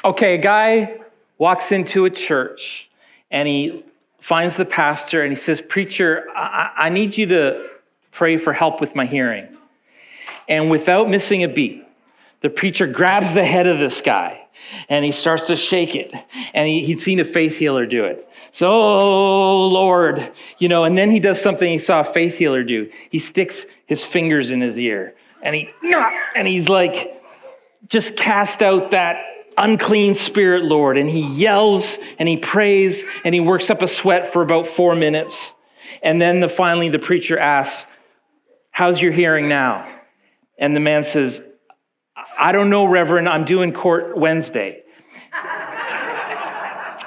Okay, a guy walks into a church and he finds the pastor and he says, "Preacher, I need you to pray for help with my hearing." And without missing a beat, the preacher grabs the head of this guy and he starts to shake it. And he'd seen a faith healer do it. So, "Oh, Lord," and then he does something he saw a faith healer do. He sticks his fingers in his ear and he's like, "Just cast out that unclean spirit, Lord." And he yells and he prays and he works up a sweat for about 4 minutes. And then finally the preacher asks, "How's your hearing now?" And the man says, "I don't know, Reverend, I'm due in court Wednesday."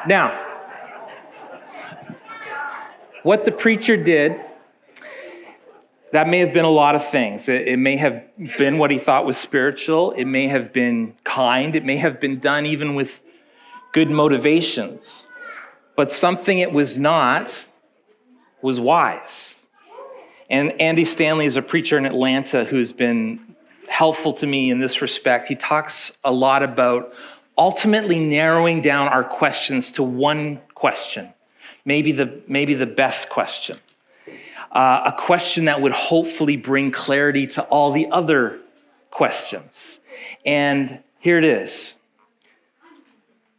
Now, what the preacher did, that may have been a lot of things. It may have been what he thought was spiritual. It may have been kind. It may have been done even with good motivations. But something it was not was wise. And Andy Stanley is a preacher in Atlanta who's been helpful to me in this respect. He talks a lot about ultimately narrowing down our questions to one question, maybe the best question. A question that would hopefully bring clarity to all the other questions. And here it is.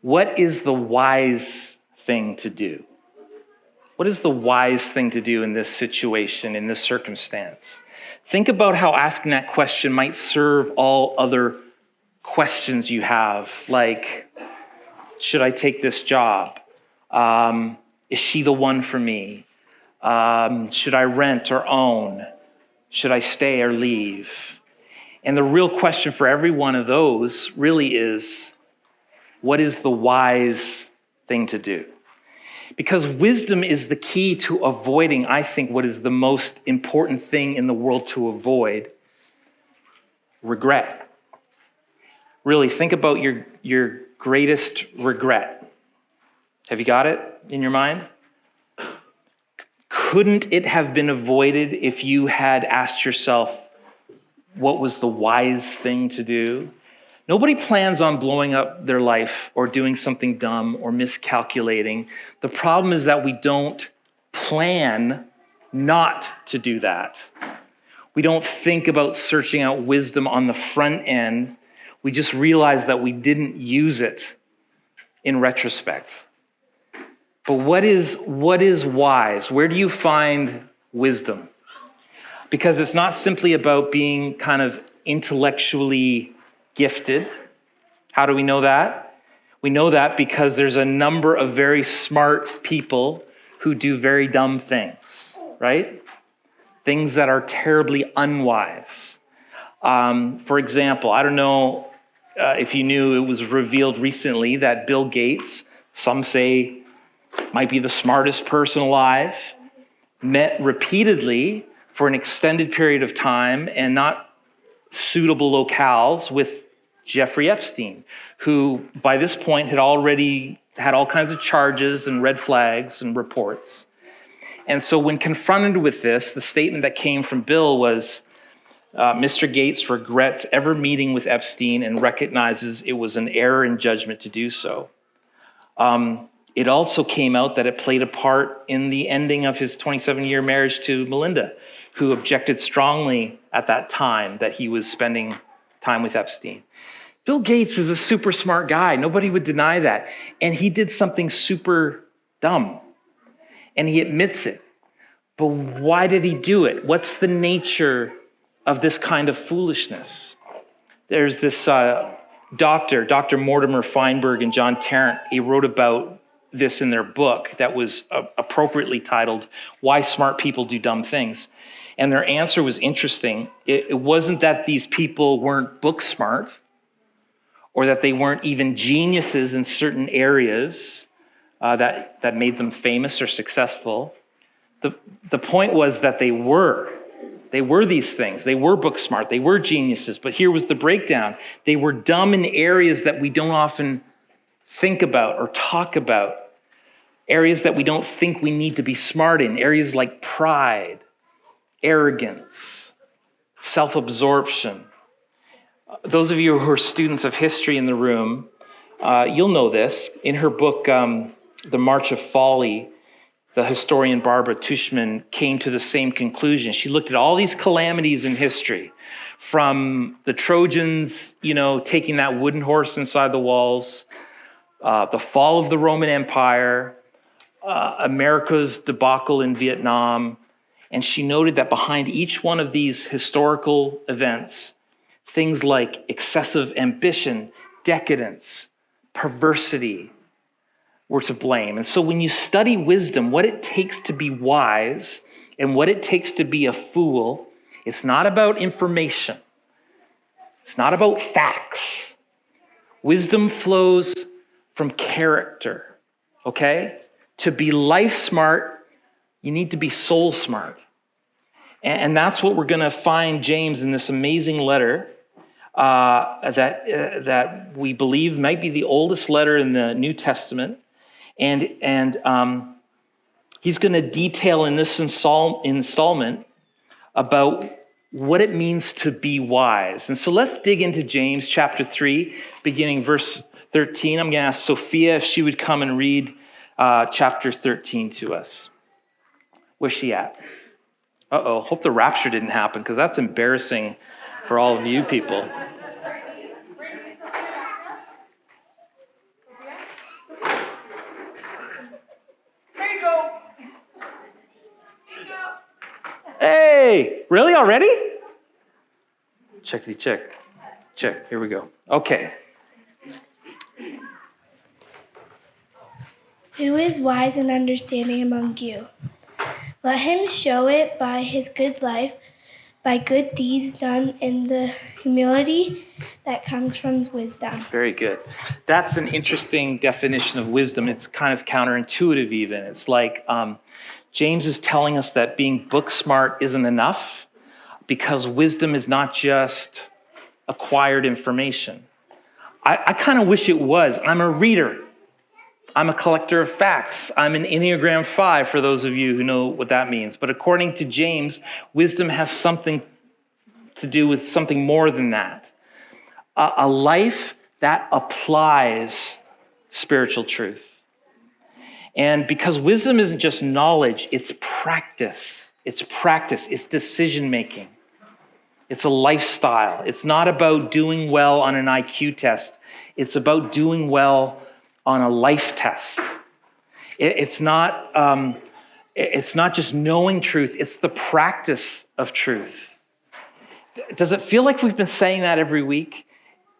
What is the wise thing to do? What is the wise thing to do in this situation, in this circumstance? Think about how asking that question might serve all other questions you have, like, should I take this job? Is she the one for me? Should I rent or own? Should I stay or leave? And the real question for every one of those really is, what is the wise thing to do? Because wisdom is the key to avoiding, I think, what is the most important thing in the world to avoid: regret. Really, think about your greatest regret. Have you got it in your mind? Couldn't it have been avoided if you had asked yourself what was the wise thing to do? Nobody plans on blowing up their life or doing something dumb or miscalculating. The problem is that we don't plan not to do that. We don't think about searching out wisdom on the front end. We just realize that we didn't use it in retrospect. But what is wise? Where do you find wisdom? Because it's not simply about being kind of intellectually gifted. How do we know that? We know that because there's a number of very smart people who do very dumb things, right? Things that are terribly unwise. For example, I don't know if you knew, it was revealed recently that Bill Gates, some say might be the smartest person alive, met repeatedly for an extended period of time and not suitable locales with Jeffrey Epstein, who by this point had already had all kinds of charges and red flags and reports. And so when confronted with this, the statement that came from Bill was, Mr. Gates regrets ever meeting with Epstein and recognizes it was an error in judgment to do so. It also came out that it played a part in the ending of his 27-year marriage to Melinda, who objected strongly at that time that he was spending time with Epstein. Bill Gates is a super smart guy. Nobody would deny that. And he did something super dumb. And he admits it. But why did he do it? What's the nature of this kind of foolishness? There's this Dr. Mortimer Feinberg and John Tarrant. He wrote about this in their book that was appropriately titled, Why Smart People Do Dumb Things. And their answer was interesting. It wasn't that these people weren't book smart or that they weren't even geniuses in certain areas that made them famous or successful. The point was that they were. They were these things. They were book smart. They were geniuses. But here was the breakdown. They were dumb in areas that we don't often think about or talk about. Areas that we don't think we need to be smart in. Areas like pride, arrogance, self-absorption. Those of you who are students of history in the room You'll know this. In her book, The March of Folly, the historian Barbara Tushman came to the same conclusion. She looked at all these calamities in history, from the Trojans, taking that wooden horse inside the walls, the fall of the Roman Empire, America's debacle in Vietnam. And she noted that behind each one of these historical events, things like excessive ambition, decadence, perversity were to blame. And so when you study wisdom, what it takes to be wise and what it takes to be a fool, it's not about information. It's not about facts. Wisdom flows from character, okay? To be life smart, you need to be soul smart. And that's what we're going to find James in this amazing letter that we believe might be the oldest letter in the New Testament. And he's going to detail in this installment about what it means to be wise. And so let's dig into James chapter 3, beginning verse 13. I'm going to ask Sophia if she would come and read chapter 13 to us. Where's she at? Uh-oh, hope the rapture didn't happen, because that's embarrassing for all of you people. Hey, really already? Checkity check. Check, here we go. Okay. Who is wise and understanding among you? Let him show it by his good life, by good deeds done in the humility that comes from wisdom. Very good. That's an interesting definition of wisdom. It's kind of counterintuitive even. It's like James is telling us that being book smart isn't enough, because wisdom is not just acquired information. I kind of wish it was. I'm a reader. I'm a collector of facts. I'm an Enneagram 5, for those of you who know what that means. But according to James, wisdom has something to do with something more than that. A life that applies spiritual truth. And because wisdom isn't just knowledge, it's practice. It's practice. It's decision-making. It's a lifestyle. It's not about doing well on an IQ test. It's about doing well on a life test. It's not just knowing truth. It's the practice of truth. Does it feel like we've been saying that every week?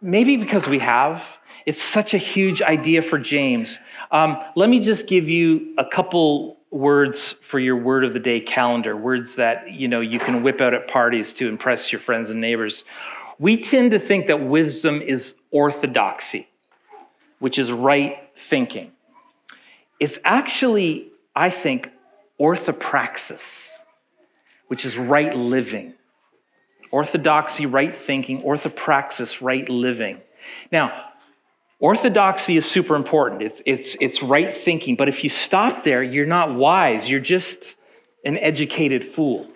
Maybe because we have. It's such a huge idea for James. Let me just give you a couple words for your word of the day calendar, words that you can whip out at parties to impress your friends and neighbors. We tend to think that wisdom is orthodoxy, which is right thinking. It's actually, I think, orthopraxis, which is right living. Orthodoxy, right thinking; orthopraxis, right living. Now, orthodoxy is super important. It's right thinking. But if you stop there, you're not wise. You're just an educated fool.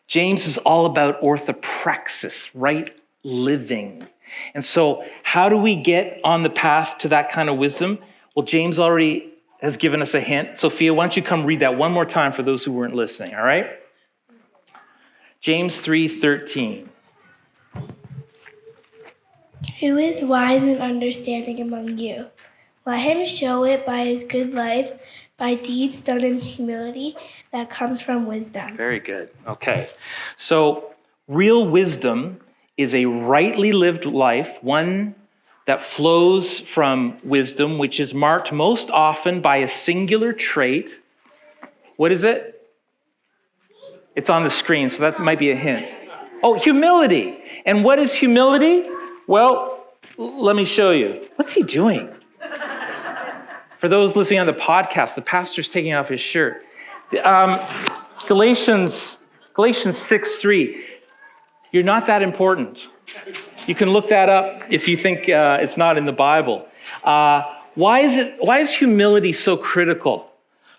James is all about orthopraxis, right living. And so how do we get on the path to that kind of wisdom? Well, James already has given us a hint. Sophia, why don't you come read that one more time for those who weren't listening, all right? James 3:13. Who is wise and understanding among you? Let him show it by his good life, by deeds done in humility that comes from wisdom. Very good. Okay. So real wisdom is a rightly lived life, one that flows from wisdom, which is marked most often by a singular trait. What is it? It's on the screen, so that might be a hint. Oh, humility. And what is humility? Well, let me show you. What's he doing? For those listening on the podcast, the pastor's taking off his shirt. Galatians 6:3. You're not that important. You can look that up if you think it's not in the Bible. Why is humility so critical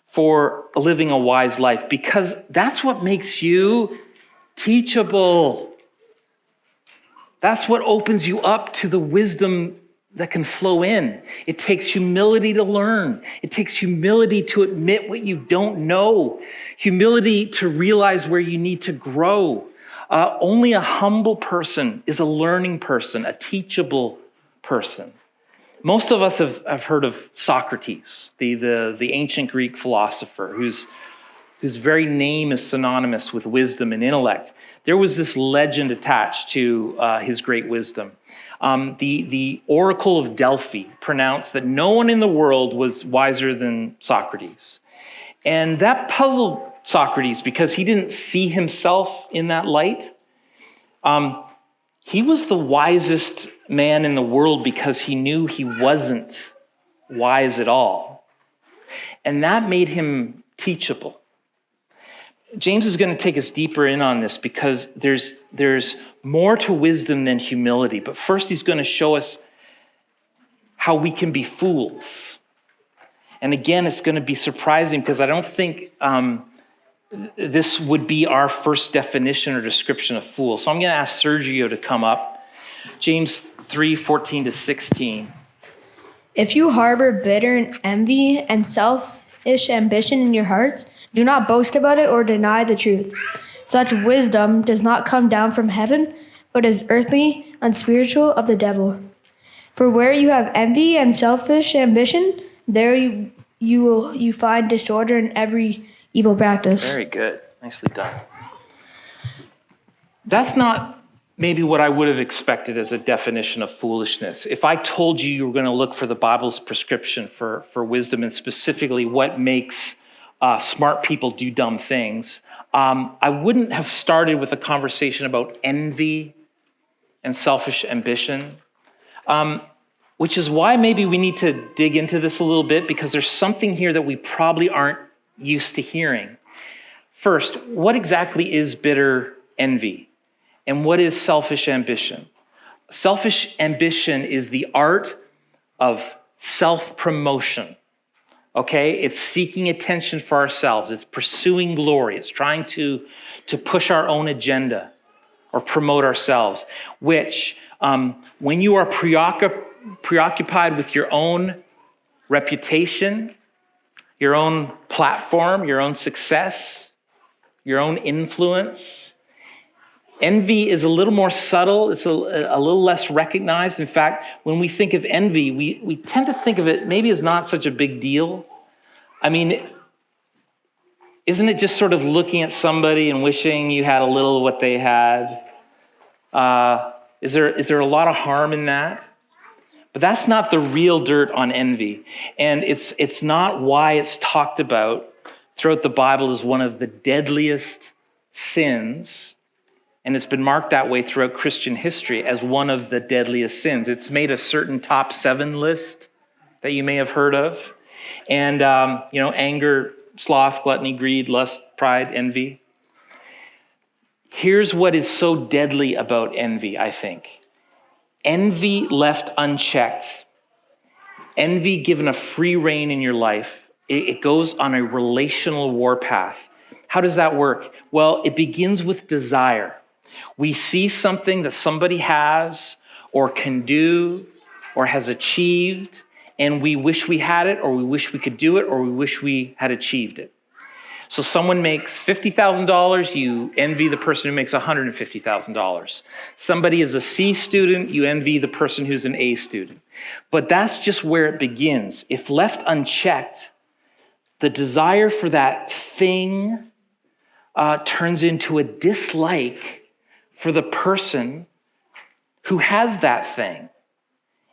for living a wise life? Because that's what makes you teachable. That's what opens you up to the wisdom that can flow in. It takes humility to learn. It takes humility to admit what you don't know. Humility to realize where you need to grow. Only a humble person is a learning person, a teachable person. Most of us have heard of Socrates, the ancient Greek philosopher whose very name is synonymous with wisdom and intellect. There was this legend attached to his great wisdom. The Oracle of Delphi pronounced that no one in the world was wiser than Socrates. And that puzzled Socrates because he didn't see himself in that light. He was the wisest man in the world because he knew he wasn't wise at all. And that made him teachable. James is going to take us deeper in on this because there's more to wisdom than humility. But first, he's going to show us how we can be fools. And again, it's going to be surprising because I don't think this would be our first definition or description of fool. So I'm going to ask Sergio to come up. James 3:14-16. If you harbor bitter envy and selfish ambition in your hearts, do not boast about it or deny the truth. Such wisdom does not come down from heaven, but is earthly, unspiritual, of the devil. For where you have envy and selfish ambition, there you find disorder in every evil practice. Very good. Nicely done. That's not maybe what I would have expected as a definition of foolishness. If I told you were going to look for the Bible's prescription for wisdom and specifically what makes smart people do dumb things, I wouldn't have started with a conversation about envy and selfish ambition, which is why maybe we need to dig into this a little bit because there's something here that we probably aren't used to hearing. First, what exactly is bitter envy? And what is selfish ambition? Selfish ambition is the art of self-promotion. Okay, it's seeking attention for ourselves. It's pursuing glory. It's trying to push our own agenda or promote ourselves, which when you are preoccupied with your own reputation, your own platform, your own success, your own influence, envy is a little more subtle. It's a little less recognized. In fact, when we think of envy, we tend to think of it maybe as not such a big deal. I mean, isn't it just sort of looking at somebody and wishing you had a little of what they had? Is there a lot of harm in that? But that's not the real dirt on envy. And it's not why it's talked about throughout the Bible as one of the deadliest sins. And it's been marked that way throughout Christian history as one of the deadliest sins. It's made a certain top 7 list that you may have heard of. And, anger, sloth, gluttony, greed, lust, pride, envy. Here's what is so deadly about envy, I think. Envy left unchecked. Envy given a free rein in your life. It goes on a relational warpath. How does that work? Well, it begins with desire. We see something that somebody has or can do or has achieved, and we wish we had it, or we wish we could do it, or we wish we had achieved it. So someone makes $50,000, you envy the person who makes $150,000. Somebody is a C student, you envy the person who's an A student. But that's just where it begins. If left unchecked, the desire for that thing turns into a dislike for the person who has that thing.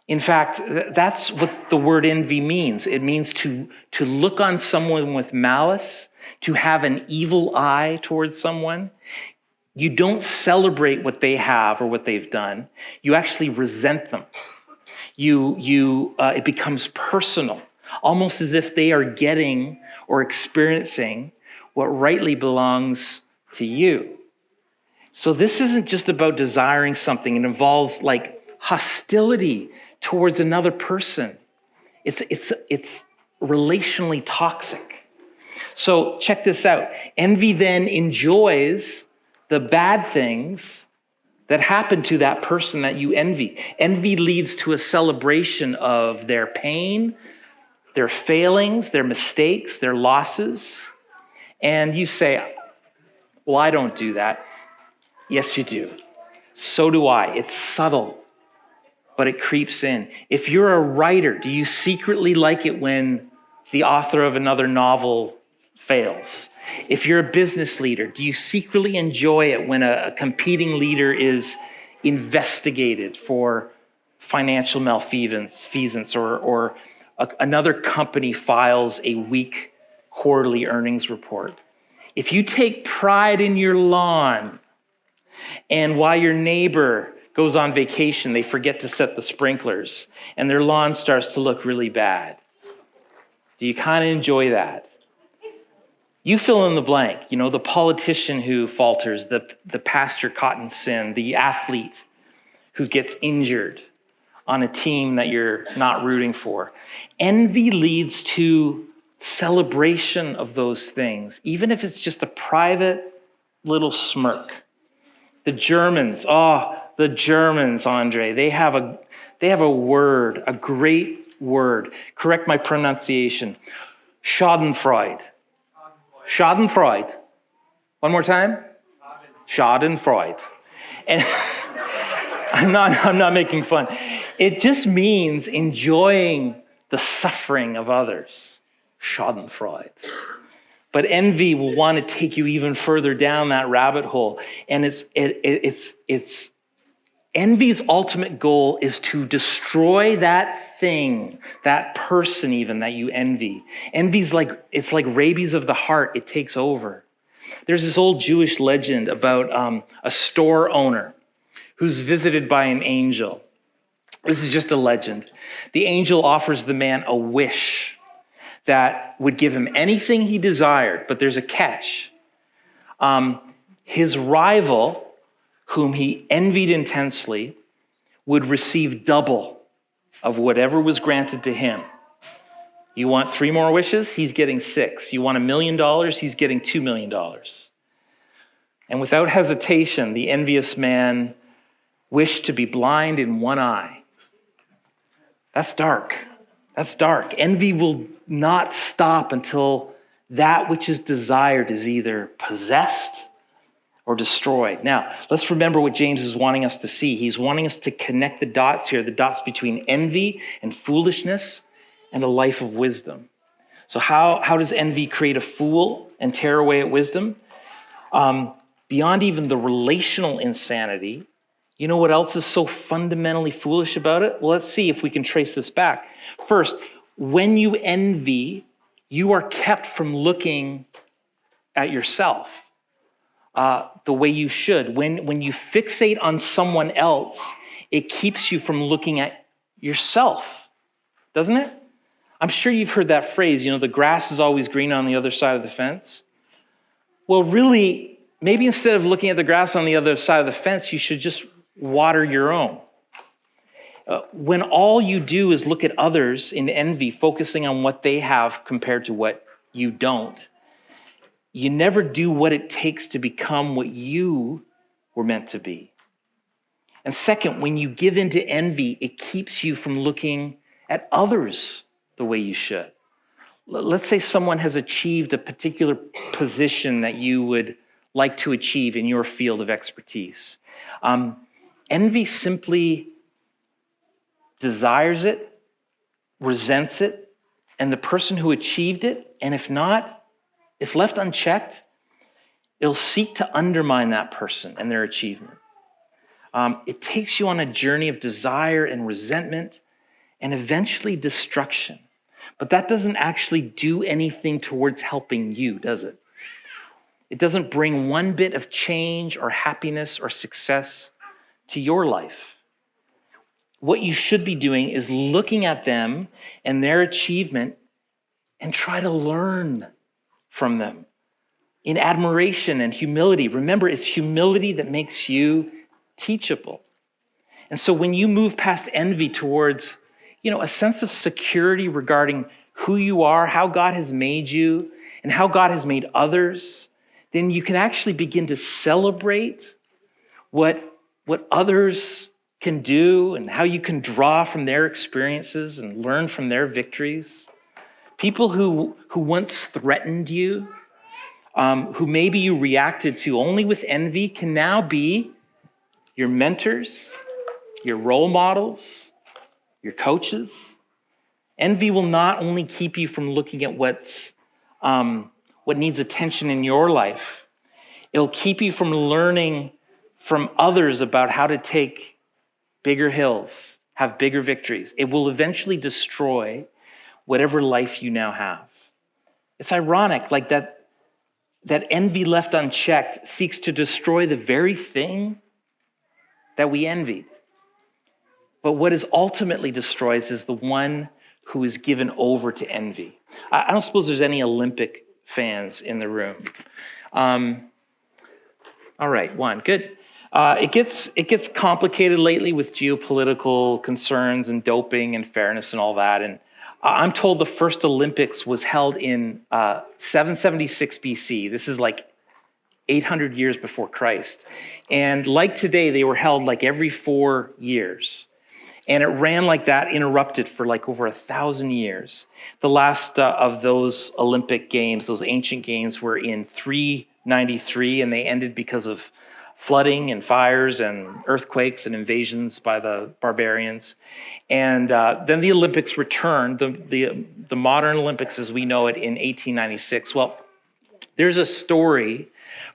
In fact, that's what the word envy means. It means to look on someone with malice, to have an evil eye towards someone. You don't celebrate what they have or what they've done. You actually resent them. It becomes personal, almost as if they are getting or experiencing what rightly belongs to you. So this isn't just about desiring something. It involves like hostility towards another person. It's relationally toxic. So check this out. Envy then enjoys the bad things that happen to that person that you envy. Envy leads to a celebration of their pain, their failings, their mistakes, their losses. And you say, well, I don't do that. Yes, you do. So do I. It's subtle, but it creeps in. If you're a writer, do you secretly like it when the author of another novel fails? If you're a business leader, do you secretly enjoy it when a competing leader is investigated for financial malfeasance or another company files a weak quarterly earnings report? If you take pride in your lawn, and while your neighbor goes on vacation, they forget to set the sprinklers, and their lawn starts to look really bad, do you kind of enjoy that? You fill in the blank. You know, the politician who falters, the pastor caught in sin, the athlete who gets injured on a team that you're not rooting for. Envy leads to celebration of those things, even if it's just a private little smirk. The Germans, Andre, they have a word, a great word. Correct my pronunciation. Schadenfreude. Schadenfreude. One more time. Schadenfreude. And I'm not making fun. It just means enjoying the suffering of others. Schadenfreude. But envy will want to take you even further down that rabbit hole. And it's envy's ultimate goal is to destroy that thing, that person even that you envy. Envy's it's like rabies of the heart. It takes over. There's this old Jewish legend about a store owner who's visited by an angel. This is just a legend. The angel offers the man a wish that would give him anything he desired, but there's a catch. His rival, whom he envied intensely, would receive double of whatever was granted to him. You want 3 more wishes? He's getting 6. You want $1 million? He's getting $2 million. And without hesitation, the envious man wished to be blind in one eye. That's dark. That's dark. Envy will not stop until that which is desired is either possessed or destroyed. Now, let's remember what James is wanting us to see. He's wanting us to connect the dots here, the dots between envy and foolishness and a life of wisdom. So how does envy create a fool and tear away at wisdom? Beyond even the relational insanity, you know what else is so fundamentally foolish about it? Well, let's see if we can trace this back. First, when you envy, you are kept from looking at yourself the way you should. When you fixate on someone else, it keeps you from looking at yourself, doesn't it? I'm sure you've heard that phrase, the grass is always green on the other side of the fence. Well, really, maybe instead of looking at the grass on the other side of the fence, you should just water your own. When all you do is look at others in envy, focusing on what they have compared to what you don't, you never do what it takes to become what you were meant to be. And second, when you give in to envy, it keeps you from looking at others the way you should. Let's say someone has achieved a particular position that you would like to achieve in your field of expertise. Envy simply desires it, resents it, and the person who achieved it, and if left unchecked, it'll seek to undermine that person and their achievement. It takes you on a journey of desire and resentment and eventually destruction. But that doesn't actually do anything towards helping you, does it? It doesn't bring one bit of change or happiness or success to your life. What you should be doing is looking at them and their achievement and try to learn from them in admiration and humility. Remember, it's humility that makes you teachable. And so when you move past envy towards, a sense of security regarding who you are, how God has made you, and how God has made others, then you can actually begin to celebrate what what others can do and how you can draw from their experiences and learn from their victories. People who once threatened you, who maybe you reacted to only with envy, can now be your mentors, your role models, your coaches. Envy will not only keep you from looking at what needs attention in your life, it'll keep you from learning from others about how to take bigger hills, have bigger victories. It will eventually destroy whatever life you now have. It's ironic, like that envy left unchecked seeks to destroy the very thing that we envied. But what is ultimately destroys is the one who is given over to envy. I don't suppose there's any Olympic fans in the room. All right, one, good. It gets complicated lately with geopolitical concerns and doping and fairness and all that. And I'm told the first Olympics was held in 776 BC. This is like 800 years before Christ. And like today, they were held like every 4 years. And it ran like that, interrupted for like over 1,000 years. The last of those Olympic games, those ancient games, were in 393, and they ended because of flooding and fires and earthquakes and invasions by the barbarians. And then the Olympics returned, the modern Olympics as we know it, in 1896. Well, there's a story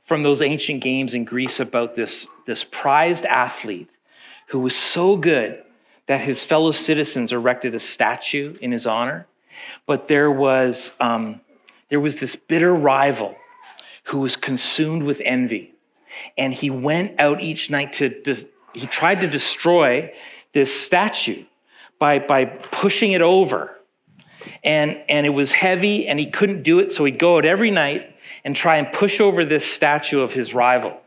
from those ancient games in Greece about this prized athlete who was so good that his fellow citizens erected a statue in his honor. But there was this bitter rival who was consumed with envy. And he went out each night he tried to destroy this statue by pushing it over. And it was heavy and he couldn't do it. So he'd go out every night and try and push over this statue of his rival.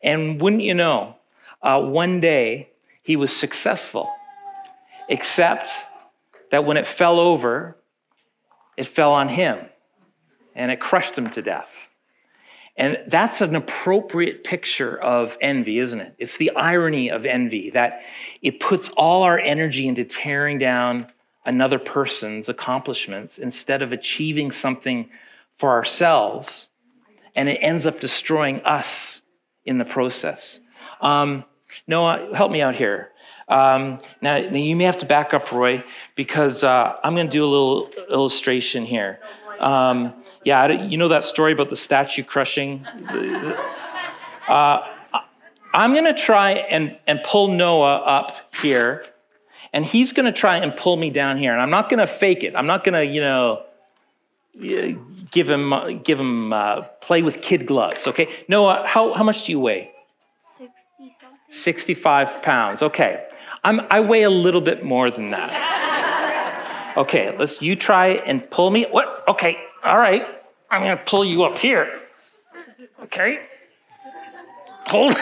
And wouldn't you know, one day he was successful. Except that when it fell over, it fell on him and it crushed him to death. And that's an appropriate picture of envy, isn't it? It's the irony of envy, that it puts all our energy into tearing down another person's accomplishments instead of achieving something for ourselves, and it ends up destroying us in the process. Noah, help me out here. Now, you may have to back up, Roy, because I'm going to do a little illustration here. You know that story about the statue crushing? I'm going to try and pull Noah up here, and he's going to try and pull me down here. And I'm not going to fake it. I'm not going to, give him play with kid gloves. Okay, Noah, how much do you weigh? 60-something. 65 pounds. Okay, I weigh a little bit more than that. Okay, you try and pull me. What? Okay, all right. I'm going to pull you up here. Okay. Hold on.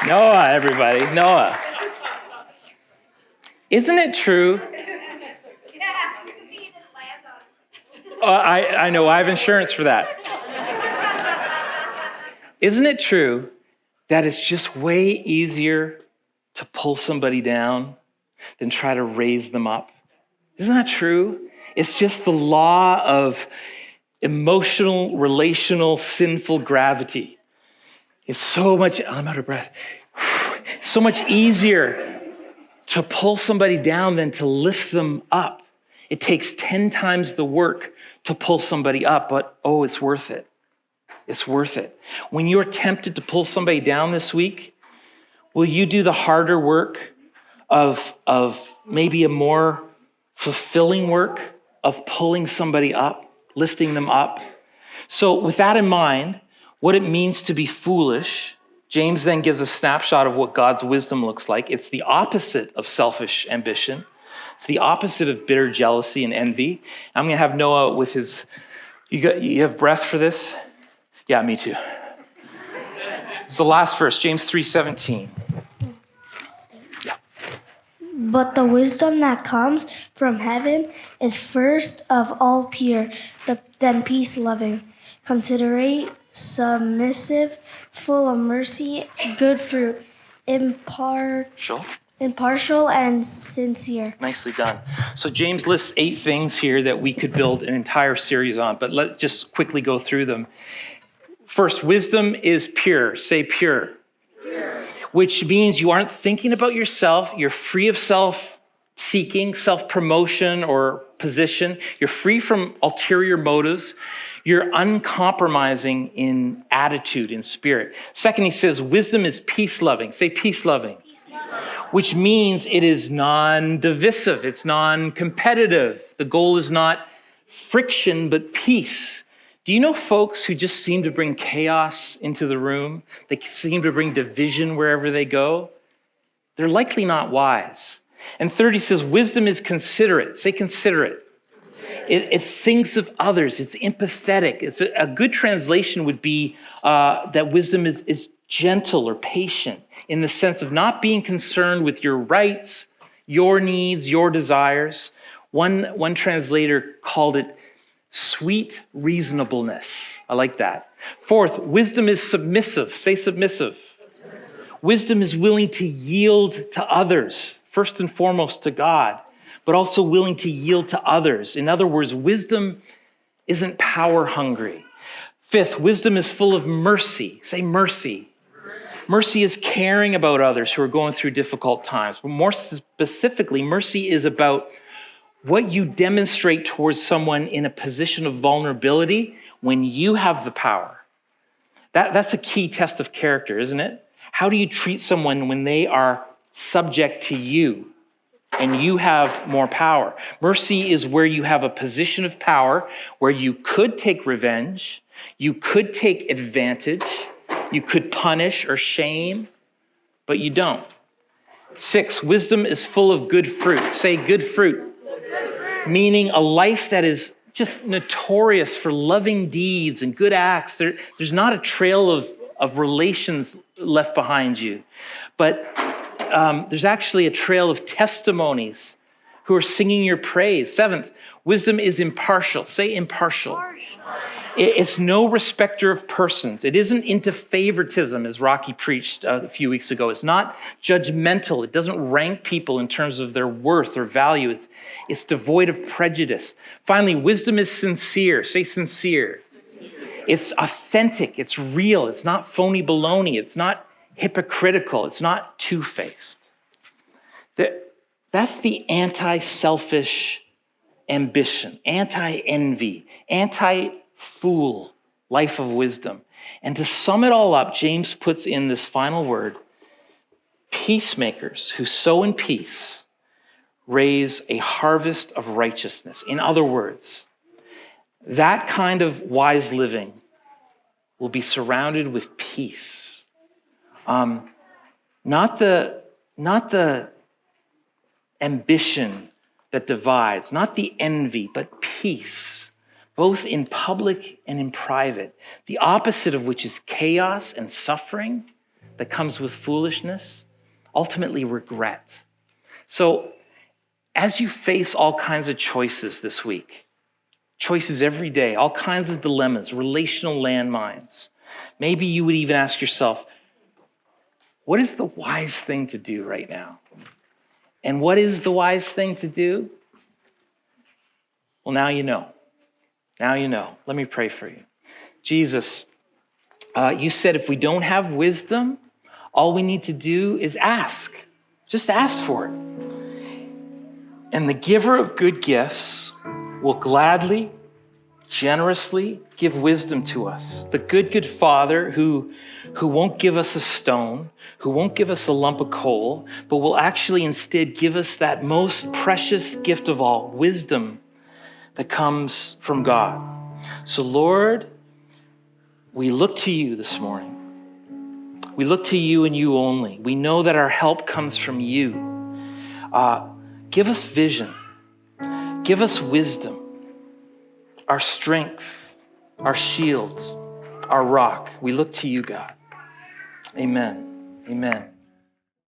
Noah, everybody. Noah. Isn't it true? I know. I have insurance for that. Isn't it true that it's just way easier to pull somebody down than try to raise them up? Isn't that true? It's just the law of emotional, relational, sinful gravity. It's so much, I'm out of breath, so much easier to pull somebody down than to lift them up. It takes 10 times the work to pull somebody up, but it's worth it. It's worth it. When you're tempted to pull somebody down this week, will you do the harder work of maybe a more fulfilling work of pulling somebody up, lifting them up? So with that in mind, what it means to be foolish, James then gives a snapshot of what God's wisdom looks like. It's the opposite of selfish ambition. It's the opposite of bitter jealousy and envy. I'm going to have Noah with his, you have breath for this? Yeah, me too. It's the last verse, James 3:17. Yeah. But the wisdom that comes from heaven is first of all pure, then peace-loving, considerate, submissive, full of mercy, good fruit, impartial and sincere. Nicely done. So James lists 8 things here that we could build an entire series on, but let's just quickly go through them. First, wisdom is pure. Say pure. Pure. Which means you aren't thinking about yourself. You're free of self-seeking, self-promotion, or position. You're free from ulterior motives. You're uncompromising in attitude, in spirit. Second, he says wisdom is peace-loving. Say peace-loving. Which means it is non-divisive. It's non-competitive. The goal is not friction, but peace. Do you know folks who just seem to bring chaos into the room? They seem to bring division wherever they go. They're likely not wise. And third, he says, wisdom is considerate. Say considerate. It thinks of others. It's empathetic. It's a good translation would be that wisdom is gentle or patient in the sense of not being concerned with your rights, your needs, your desires. One translator called it sweet reasonableness. I like that. Fourth, wisdom is submissive. Say submissive. Wisdom is willing to yield to others, first and foremost to God, but also willing to yield to others. In other words, wisdom isn't power hungry. Fifth, wisdom is full of mercy. Say mercy. Mercy is caring about others who are going through difficult times. But more specifically, mercy is about what you demonstrate towards someone in a position of vulnerability when you have the power. That's a key test of character, isn't it? How do you treat someone when they are subject to you and you have more power? Mercy is where you have a position of power where you could take revenge, you could take advantage, you could punish or shame, but you don't. 6, wisdom is full of good fruit. Say good fruit. Meaning a life that is just notorious for loving deeds and good acts. There's not a trail of relations left behind you, but there's actually a trail of testimonies who are singing your praise. 7th, wisdom is impartial. Say impartial. It's no respecter of persons. It isn't into favoritism, as Rocky preached a few weeks ago. It's not judgmental. It doesn't rank people in terms of their worth or value. It's devoid of prejudice. Finally, wisdom is sincere. Say sincere. It's authentic. It's real. It's not phony baloney. It's not hypocritical. It's not two-faced. That's the anti-selfish ambition, anti-envy, anti-fool life of wisdom. And to sum it all up, James puts in this final word: peacemakers who sow in peace raise a harvest of righteousness. In other words, that kind of wise living will be surrounded with peace. Not the ambition that divides, not the envy, but peace, both in public and in private. The opposite of which is chaos and suffering that comes with foolishness, ultimately regret. So as you face all kinds of choices this week, choices every day, all kinds of dilemmas, relational landmines, maybe you would even ask yourself, what is the wise thing to do right now? And what is the wise thing to do? Well, now you know. Now you know. Let me pray for you. Jesus, you said if we don't have wisdom, all we need to do is ask. Just ask for it. And the giver of good gifts will gladly, generously give wisdom to us. The good Father who won't give us a stone, who won't give us a lump of coal, but will actually instead give us that most precious gift of all, wisdom that comes from God. So Lord, we look to you this morning. We look to you and you only. We know that our help comes from you. Give us vision. Give us wisdom, our strength, our shield, our rock. We look to you, God. Amen. Amen.